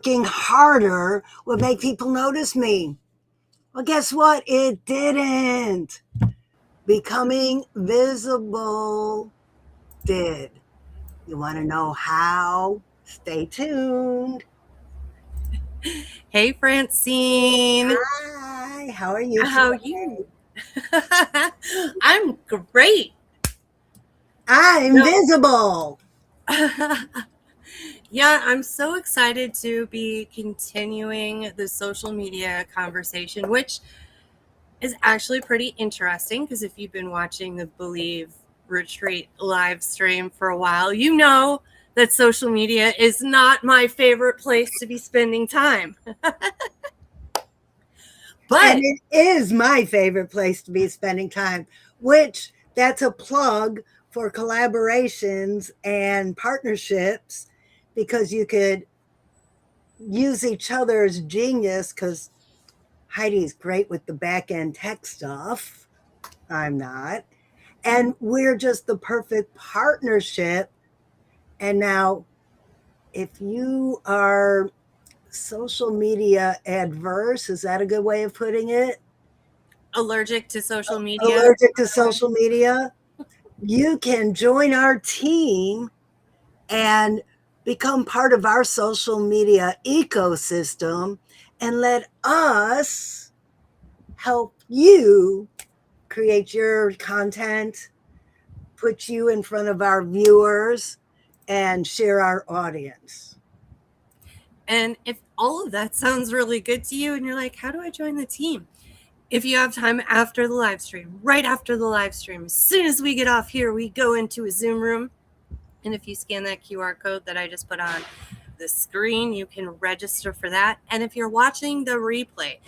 Working harder would make people notice me. Well, guess what? It didn't. Becoming visible did. You want to know how? Stay tuned. Hey, Francine. Hi, how are you How today? you? I'm great. I'm No. visible. Yeah, I'm so excited to be continuing the social media conversation, which is actually pretty interesting because if you've been watching the Believe Retreat live stream for a while, you know that social media is not my favorite place to be spending time. And But it is my favorite place to be spending time, which that's a plug for collaborations and partnerships because you could use each other's genius because Heidi's great with the back end tech stuff. I'm not. And we're just the perfect partnership. And now, if you are social media adverse, is that a good way of putting it? allergic to social media. Allergic to social media, you can join our team and become part of our social media ecosystem and let us help you create your content, put you in front of our viewers, and share our audience. And if all of that sounds really good to you and you're like, how do I join the team? If you have time after the live stream, right after the live stream, as soon as we get off here, we go into a Zoom room. And if you scan that QR code that I just put on the screen, you can register for that. And if you're watching the replay,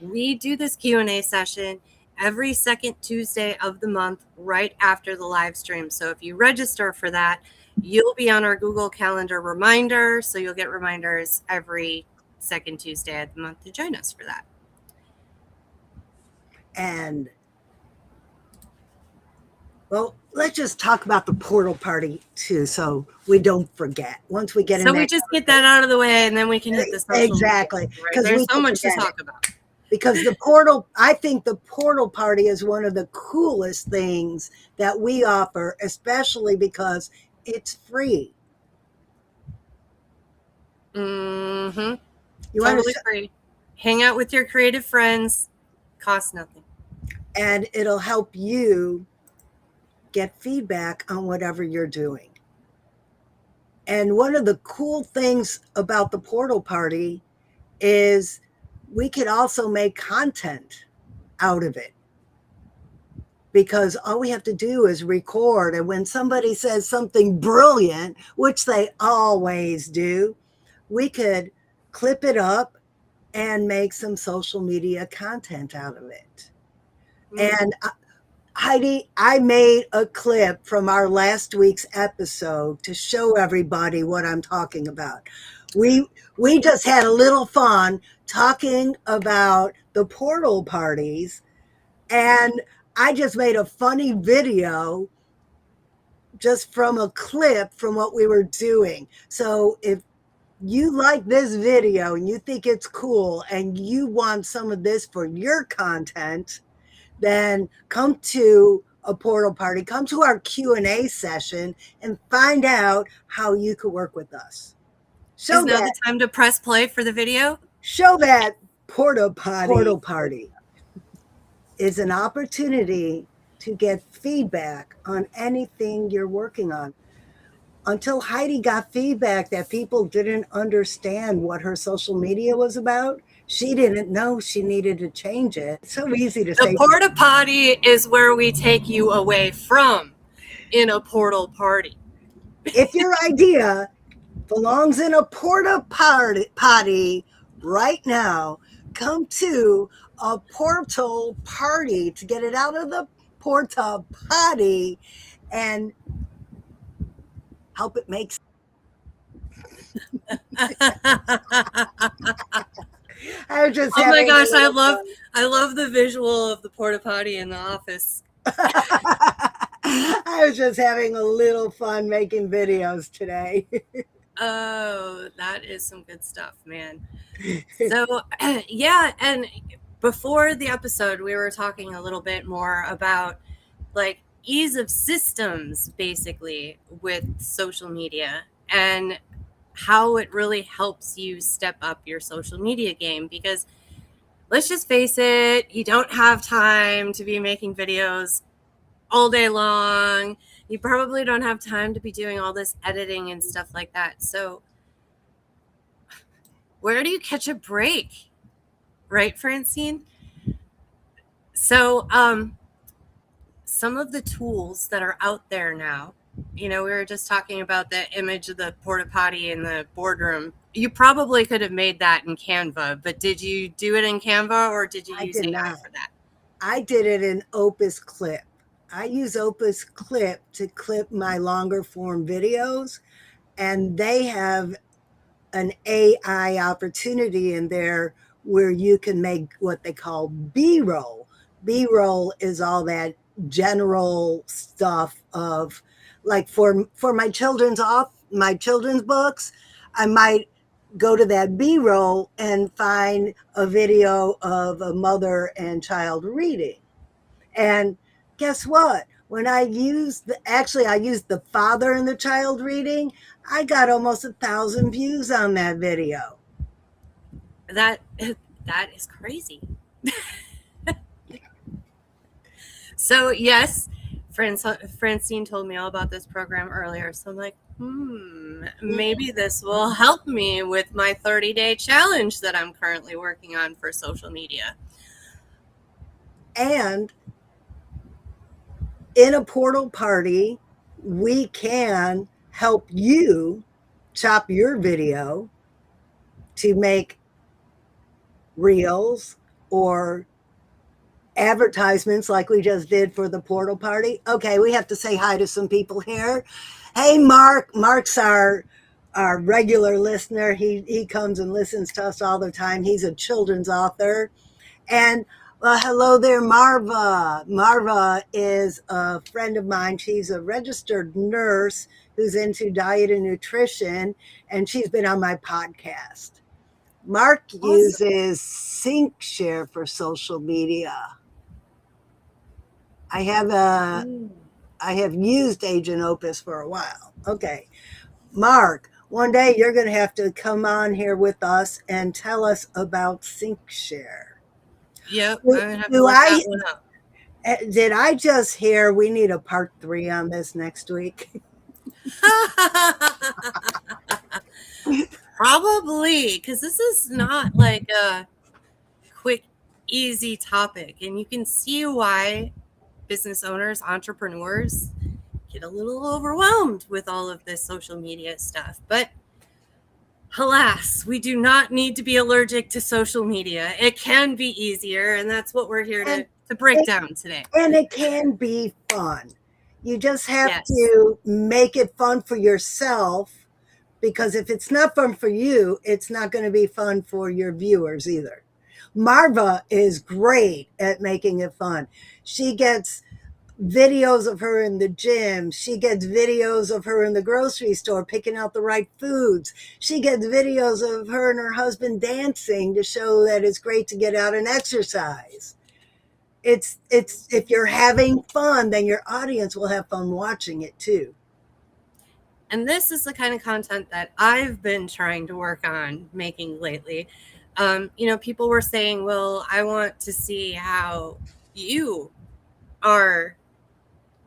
we do this Q&A session every second Tuesday of the month right after the live stream. So if you register for that, you'll be on our Google Calendar reminder. So you'll get reminders every second Tuesday of the month to join us for that. And well, let's just talk about the portal party too, so we don't forget. Once we get in So we that, just get that out of the way, and then we can hit the social exactly, media, right? because There's we so can much to forget talk it. about. Because the portal, I think the portal party is one of the coolest things that we offer, especially because it's free. Mm-hmm. You Totally understand? free. Hang out with your creative friends. Costs nothing. And it'll help you get feedback on whatever you're doing. And one of the cool things about the portal party is we could also make content out of it because all we have to do is record. And when somebody says something brilliant, which they always do, we could clip it up and make some social media content out of it. And Heidi, I made a clip from our last week's episode to show everybody what I'm talking about. We just had a little fun talking about the portal parties, and I just made a funny video just from a clip from what we were doing. So if you like this video and you think it's cool and you want some of this for your content, then come to a portal party, come to our Q&A session and find out how you could work with us. Is now the time to press play for the video? Show that portal party is an opportunity to get feedback on anything you're working on. Until Heidi got feedback that people didn't understand what her social media was about, she didn't know she needed to change it. It's so easy to The say. porta potty is where we take you away from in a portal party. If your idea belongs in a porta potty right now, come to a portal party to get it out of the porta potty and help it make sense. I was just Oh my having gosh, I love the visual of the porta potty in the office. I was just having a little fun making videos today. Oh, that is some good stuff, man. So, yeah, and before the episode, we were talking a little bit more about like ease of systems basically with social media and how it really helps you step up your social media game because let's just face it, you don't have time to be making videos all day long. You probably don't have time to be doing all this editing and stuff like that. So, where do you catch a break? Right, Francine? So, some of the tools that are out there now, we were just talking about the image of the porta potty in the boardroom. You probably could have made that in Canva, but did you do it in Canva or did you I use did AI not. for that? I did it in Opus Clip. I use Opus Clip to clip my longer form videos, and they have an AI opportunity in there where you can make what they call B roll. B roll is all that general stuff of like for my children's books, I might go to that B roll and find a video of a mother and child reading. And guess what? When I used the father and the child reading, I got almost 1,000 views on that video. That that is crazy. So yes, Francine told me all about this program earlier. So I'm like, maybe this will help me with my 30-day challenge that I'm currently working on for social media. And in a portal party, we can help you chop your video to make reels or advertisements like we just did for the portal party. Okay, we have to say hi to some people here. Hey, Mark. Mark's our regular listener. He comes and listens to us all the time. He's a children's author. And hello there, Marva. Marva is a friend of mine. She's a registered nurse who's into diet and nutrition, and she's been on my podcast. Mark Awesome. uses SyncShare for social media. I have a I have used Agent Opus for a while. Okay. Mark, one day you're going to have to come on here with us and tell us about SyncShare. Yep, Do, I'm gonna have to do look that I one up. did I just hear we need a part 3 on this next week? Probably, because this is not like a quick, easy topic, and you can see why business owners, entrepreneurs get a little overwhelmed with all of this social media stuff. But alas, we do not need to be allergic to social media. It can be easier, and that's what we're here And to break it, down today. and it can be fun. You just have Yes. to make it fun for yourself, because if it's not fun for you, it's not going to be fun for your viewers either. Marva is great at making it fun. She gets videos of her in the gym. She gets videos of her in the grocery store picking out the right foods. She gets videos of her and her husband dancing to show that it's great to get out and exercise. It's if you're having fun, then your audience will have fun watching it too. And this is the kind of content that I've been trying to work on making lately. People were saying, well, I want to see how you are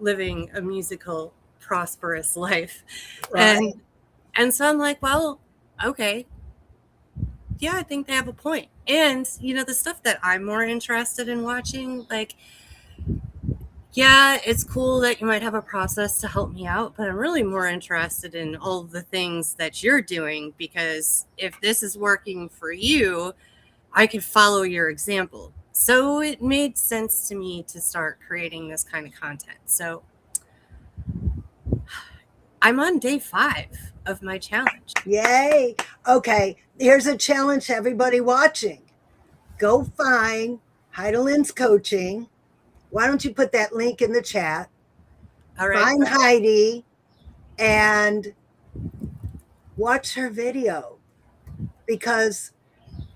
living a musical, prosperous life. Right. And so I'm like, well, okay. Yeah, I think they have a point. And, the stuff that I'm more interested in watching, like, yeah, it's cool that you might have a process to help me out, but I'm really more interested in all the things that you're doing because if this is working for you, I could follow your example. So it made sense to me to start creating this kind of content. So I'm on day 5 of my challenge. Yay. Okay, here's a challenge to everybody watching. Go find Heidelin's coaching. Why don't you put that link in the chat? All right. Find Heidi and watch her video, because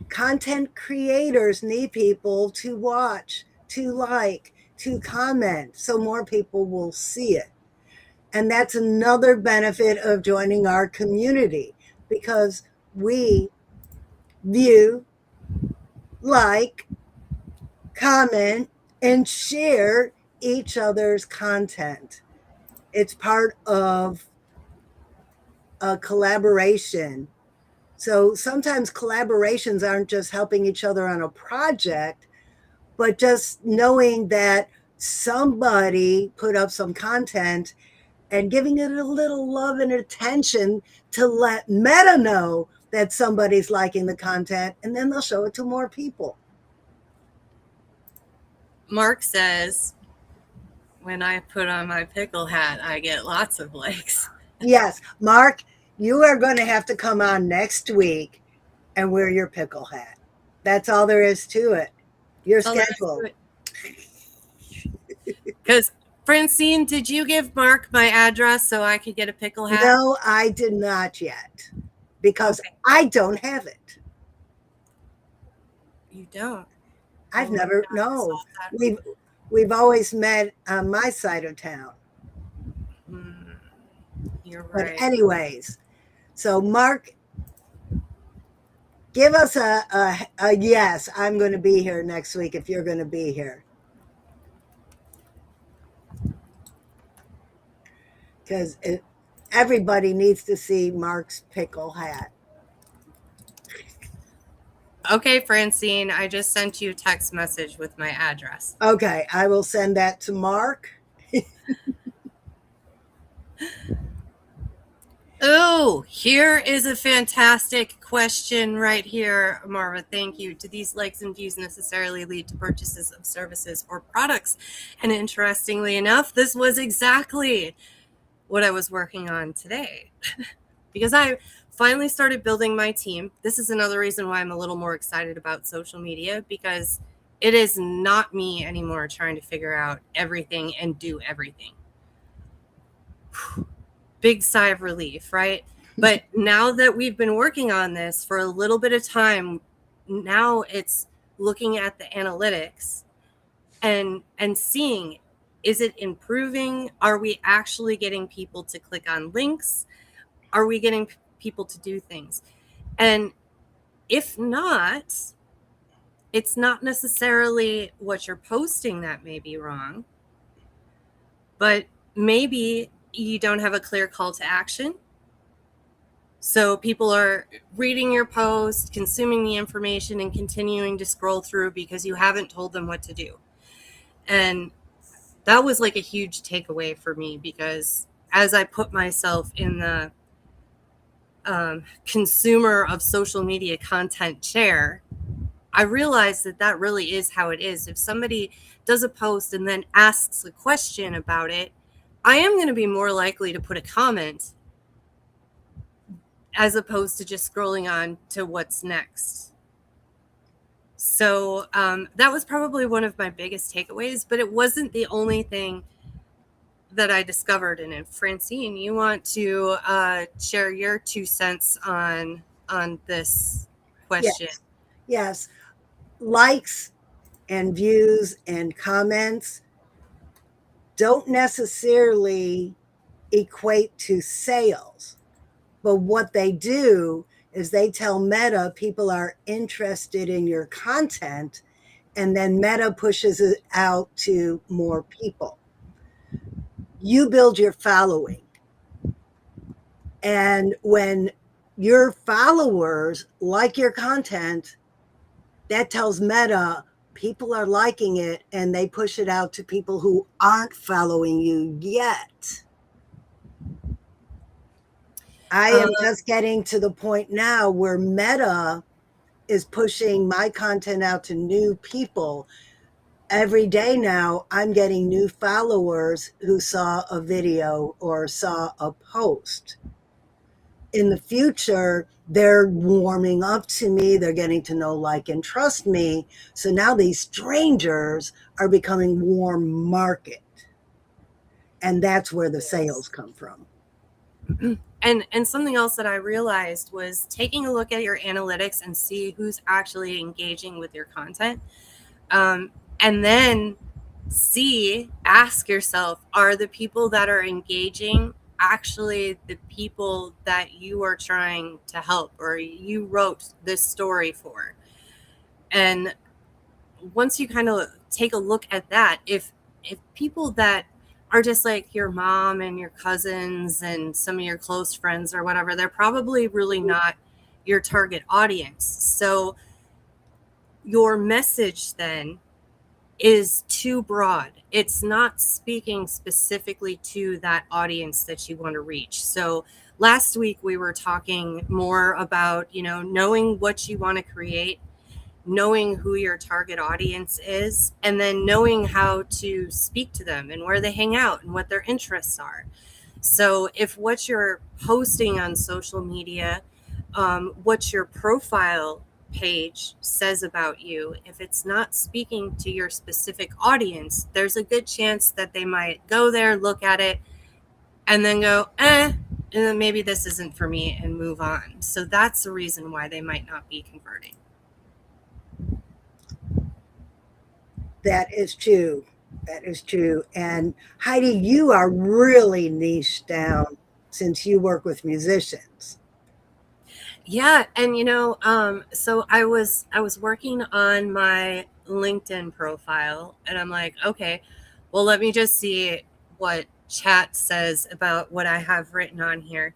content creators need people to watch, to like, to comment, so more people will see it. And that's another benefit of joining our community, because we view, like, comment, and share each other's content. It's part of a collaboration. So sometimes collaborations aren't just helping each other on a project, but just knowing that somebody put up some content and giving it a little love and attention to let Meta know that somebody's liking the content, and then they'll show it to more people. Mark says, when I put on my pickle hat, I get lots of likes. Yes, Mark, you are going to have to come on next week and wear your pickle hat. That's all there is to it. Your schedule. Because Francine, did you give Mark my address so I could get a pickle hat? No, I did not yet, because I don't have it. You don't? I've never, no. We've always met on my side of town. You're But right. anyways, so Mark, give us a yes, I'm going to be here next week if you're going to be here. Because everybody needs to see Mark's pickle hat. Okay, Francine, I just sent you a text message with my address. Okay, I will send that to Mark. Oh, here is a fantastic question right here, Marva. Thank you. Do these likes and views necessarily lead to purchases of services or products? And interestingly enough, this was exactly what I was working on today. Because I finally started building my team. This is another reason why I'm a little more excited about social media, because it is not me anymore trying to figure out everything and do everything. Big sigh of relief, right? But now that we've been working on this for a little bit of time, now it's looking at the analytics and seeing, is it improving? Are we actually getting people to click on links? Are we getting people to do things? And if not, it's not necessarily what you're posting that may be wrong, but maybe you don't have a clear call to action. So people are reading your post, consuming the information, and continuing to scroll through because you haven't told them what to do. And that was like a huge takeaway for me, because as I put myself in the consumer of social media content chair, I realized that really is how it is. If somebody does a post and then asks a question about it, I am going to be more likely to put a comment as opposed to just scrolling on to what's next. So that was probably one of my biggest takeaways, but it wasn't the only thing that I discovered in it. Francine, you want to share your 2 cents on this question? Yes. Likes and views and comments don't necessarily equate to sales. But what they do is they tell Meta people are interested in your content, and then Meta pushes it out to more people. You build your following. And when your followers like your content, that tells Meta people are liking it, and they push it out to people who aren't following you yet. I am just getting to the point now where Meta is pushing my content out to new people. Every day now, I'm getting new followers who saw a video or saw a post. In the future, they're warming up to me. They're getting to know, like, and trust me. So now these strangers are becoming warm market. And that's where the sales come from. And something else that I realized was taking a look at your analytics and see who's actually engaging with your content. And then ask yourself, are the people that are engaging actually the people that you are trying to help or you wrote this story for? And once you kind of take a look at that, if people that are just like your mom and your cousins and some of your close friends or whatever, they're probably really not your target audience. So your message then is too broad. It's not speaking specifically to that audience that you want to reach. So last week we were talking more about, knowing what you want to create, knowing who your target audience is, and then knowing how to speak to them and where they hang out and what their interests are. So if what you're posting on social media, what your profile page says about you, if it's not speaking to your specific audience, there's a good chance that they might go there, look at it, and then go, and then maybe this isn't for me and move on. So that's the reason why they might not be converting. That is true. That is true. And Heidi, you are really niched down since you work with musicians. Yeah, and so I was working on my LinkedIn profile, and I'm like, okay, well, let me just see what chat says about what I have written on here.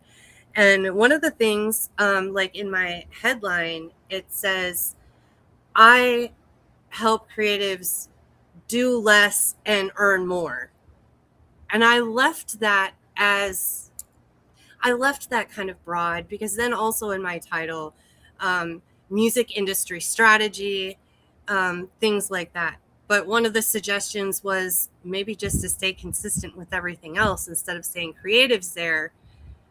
And one of the things, like in my headline, it says, I help creatives do less and earn more. And I left that kind of broad because then also in my title, um, music industry strategy, things like that. But one of the suggestions was maybe just to stay consistent with everything else instead of saying creatives there.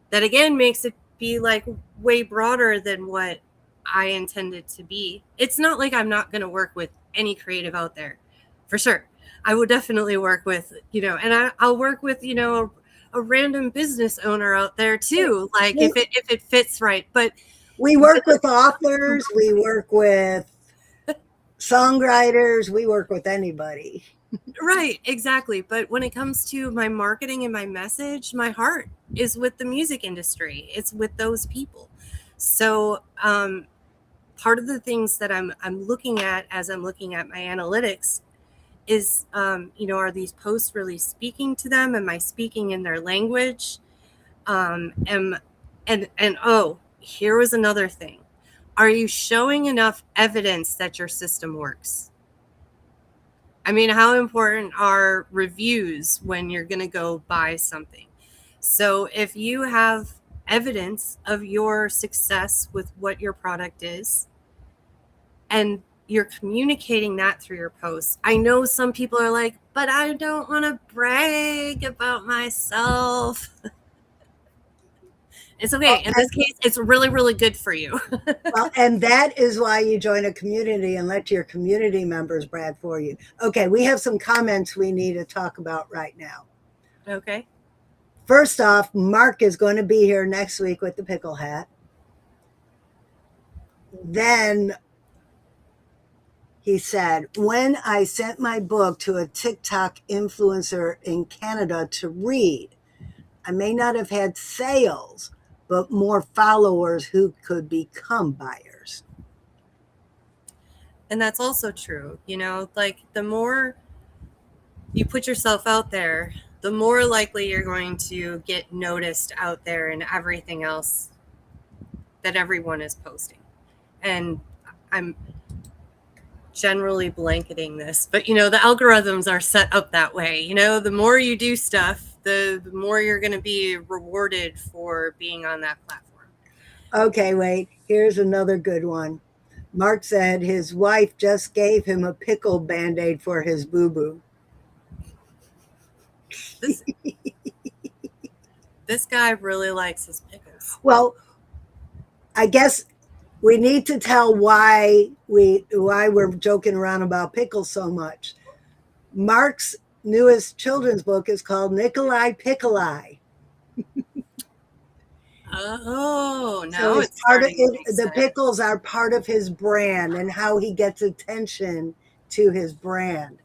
That again makes it be like way broader than what I intended to be. It's not like I'm not going to work with any creative out there, for sure. I would definitely work with, and I'll work with, a random business owner out there too, like We, if it fits right. But we work with authors, we work with songwriters, we work with anybody. right, exactly. But when it comes to my marketing and my message, my heart is with the music industry. It's with those people. So part of the things that I'm looking at as I'm looking at my analytics is, are these posts really speaking to them? Am I speaking in their language? And oh, here was another thing. Are you showing enough evidence that your system works? I mean, how important are reviews when you're going to go buy something? So if you have evidence of your success with what your product is, and you're communicating that through your posts. I know some people are like, but I don't want to brag about myself. It's okay. Well, In this case, it's really, really good for you. well, and that is why you join a community and let your community members brag for you. Okay, we have some comments we need to talk about right now. Okay. First off, Mark is going to be here next week with the pickle hat. Then he said, when I sent my book to a TikTok influencer in Canada to read, I may not have had sales, but more followers who could become buyers. And that's also true. Like the more you put yourself out there, the more likely you're going to get noticed out there and everything else that everyone is posting. And I'm generally blanketing this, but the algorithms are set up that way. The more you do stuff, the more you're going to be rewarded for being on that platform. Okay, wait, here's another good one. Mark said his wife just gave him a pickle band aid for his boo boo. This this guy really likes his pickles. Well, I guess we need to tell why we're joking around about pickles so much. Mark's newest children's book is called Nikolai Pickle Eye. Oh, So now it's it's part of starting to make it. The sense. pickles are part of his brand and how he gets attention to his brand.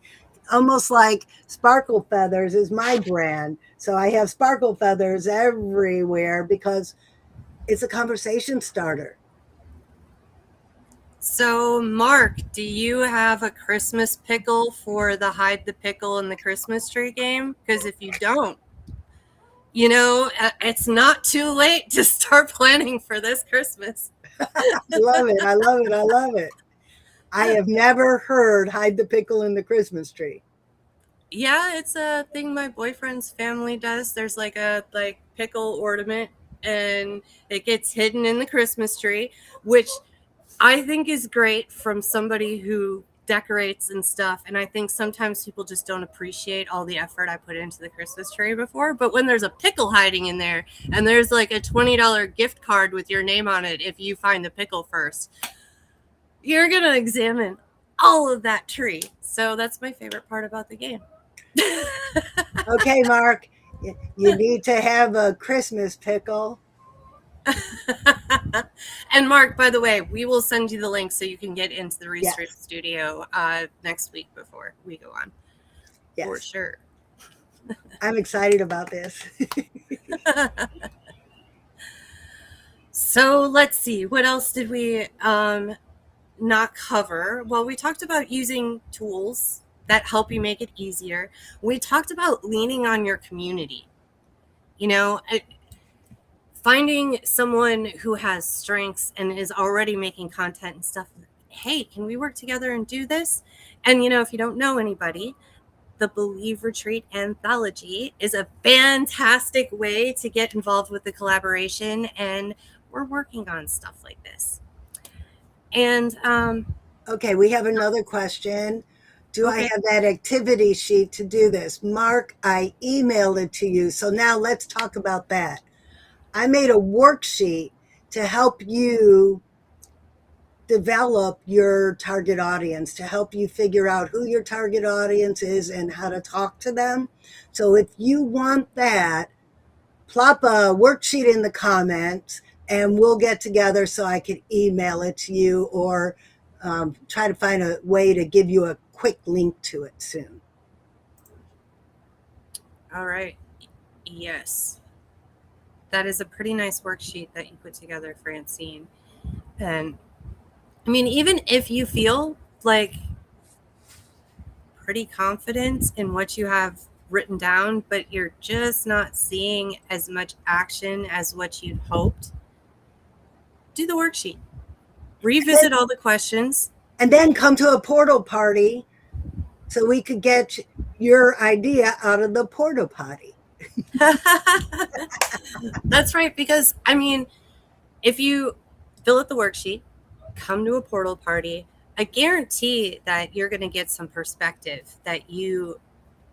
Almost like Sparkle Feathers is my brand. So I have Sparkle Feathers everywhere because it's a conversation starter. So, Mark, do you have a Christmas pickle for the hide the pickle in the Christmas tree game? Because if you don't, it's not too late to start planning for this Christmas. I love it. I love it. I love it. I have never heard hide the pickle in the Christmas tree. Yeah, it's a thing my boyfriend's family does. There's like a pickle ornament and it gets hidden in the Christmas tree, which I think is great from somebody who decorates and stuff. And I think sometimes people just don't appreciate all the effort I put into the Christmas tree before. But when there's a pickle hiding in there and there's like a $20 gift card with your name on it if you find the pickle first, you're going to examine all of that tree. So that's my favorite part about the game. Okay, Mark, you need to have a Christmas pickle. And Mark, by the way, we will send you the link so you can get into the Restream Yes. studio next week before we go on. Yes. For sure. I'm excited about this. So let's see, what else did we not cover? Well, we talked about using tools that help you make it easier. We talked about leaning on your community. Finding someone who has strengths and is already making content and stuff. Hey, can we work together and do this? And if you don't know anybody, the Believe Retreat Anthology is a fantastic way to get involved with the collaboration, and we're working on stuff like this. And okay, we have another question. Do I okay. have that activity sheet to do this? Mark, I emailed it to you. So now let's talk about that. I made a worksheet to help you develop your target audience, to help you figure out who your target audience is and how to talk to them. So if you want that, plop a worksheet in the comments and we'll get together so I can email it to you or try to find a way to give you a quick link to it soon. All right. Yes. That is a pretty nice worksheet that you put together, Francine. And I mean, even if you feel like pretty confident in what you have written down, but you're just not seeing as much action as what you'd hoped, do the worksheet. Revisit all the questions. And then come to a portal party so we could get your idea out of the porta potty. That's right, because I mean, if you fill out the worksheet, come to a portal party, I guarantee that you're going to get some perspective that you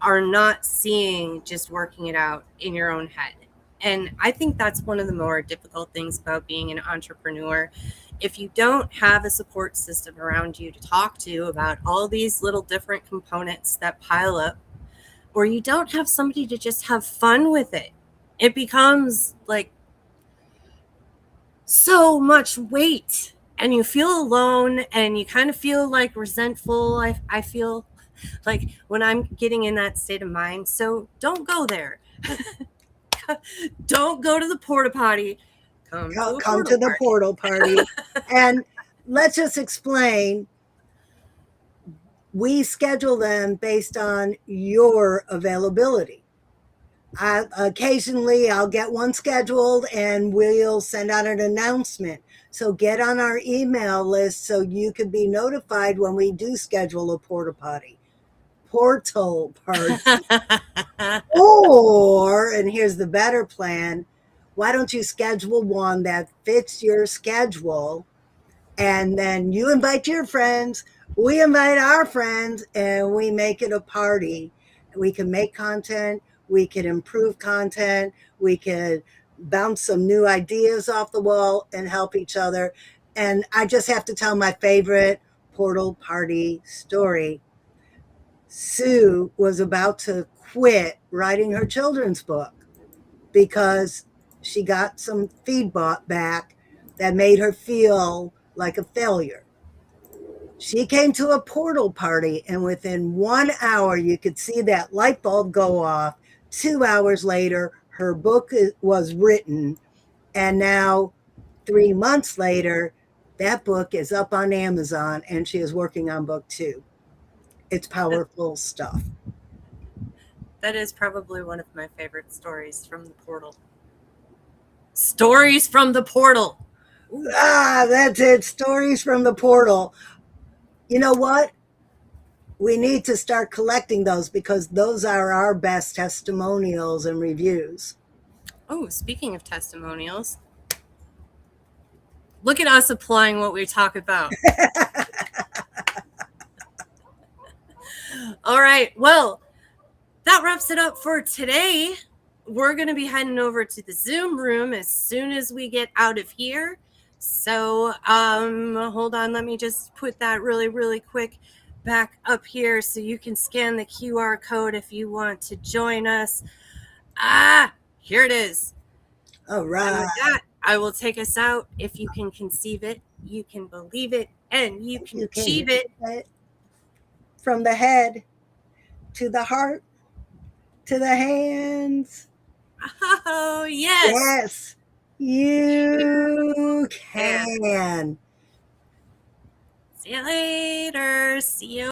are not seeing just working it out in your own head. And I think that's one of the more difficult things about being an entrepreneur. If you don't have a support system around you to talk to about all these little different components that pile up, or you don't have somebody to just have fun with it, it becomes like so much weight and you feel alone and you kind of feel like resentful. I feel like when I'm getting in that state of mind. So don't go there. Don't go to the porta potty. Come to the portal party. And let's just explain. We schedule them based on your availability. Occasionally, I'll get one scheduled and we'll send out an announcement. So get on our email list so you can be notified when we do schedule a portal party. Or, and here's the better plan, why don't you schedule one that fits your schedule? And then you invite your friends, we invite our friends, and we make it a party. We can make content, we can improve content, we can bounce some new ideas off the wall and help each other. And I just have to tell my favorite portal party story. Sue was about to quit writing her children's book because she got some feedback that made her feel like a failure. She came to a portal party, and within 1 hour, you could see that light bulb go off. 2 hours later, her book was written. And now, 3 months later, that book is up on Amazon and she is working on book two. It's powerful stuff. That is probably one of my favorite stories from the portal. Stories from the portal. Ooh. Ah, that's it. Stories from the portal. You know what? We need to start collecting those because those are our best testimonials and reviews. Oh, speaking of testimonials, look at us applying what we talk about. All right. Well, that wraps it up for today. We're going to be heading over to the Zoom room as soon as we get out of here. So hold on. Let me just put that really quick back up here so you can scan the QR code if you want to join us. Here it is. All right. And with that, I will take us out. If you can conceive it, you can believe it, and you can achieve it. From the head to the heart to the hands. Oh, yes. Yes, you can. See you later. See you.